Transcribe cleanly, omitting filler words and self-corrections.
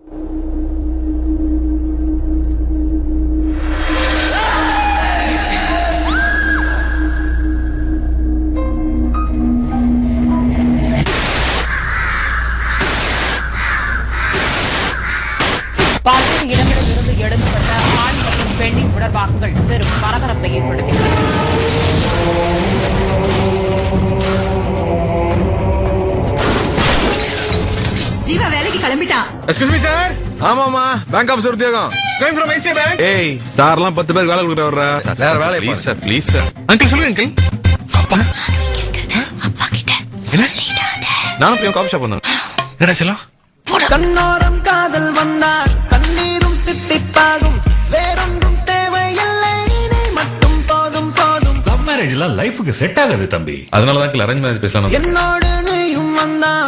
பல்வேறு இடங்களிலிருந்து எடுக்கப்பட்ட ஆண் மற்றும் பெண்ணின் உடற்பாகங்கள் பெரும் பரபரப்பை ஏற்படுத்தியுள்ளன. ஜீவா வேலைக்கு கிளம்பிட்டான். Excuse me sir. ஆமாமா, பேங்க் ஆபீசர் உத்தியோகம். Came from ICI bank. ஏய் சார்லாம் 10 பேர் வேலை கொடுக்குற வர்றா. வேற வேலை please sir, please sir. Uncle சொல்லுங்க அங்கிள். அப்பா அப்பா கிட்ட சொல்லிடாத. நானும் போய் காபி ஷாப் வந்தேன். என்னடா செல்லம்? கண்ணோரம் காதல் வந்தால் கண்ணீரும் தித்திப்பாகும், வேறொன்றும் தேவையில்லை, நீ மட்டும் போதும் போதும். லவ் மேரேஜ் எல்லாம் லைஃபுக்கு செட் ஆகாது தம்பி. அதனால தான் அரேஞ்ச் மேரேஜ் பேசலாம். என்னோடு நீயும் வந்தால்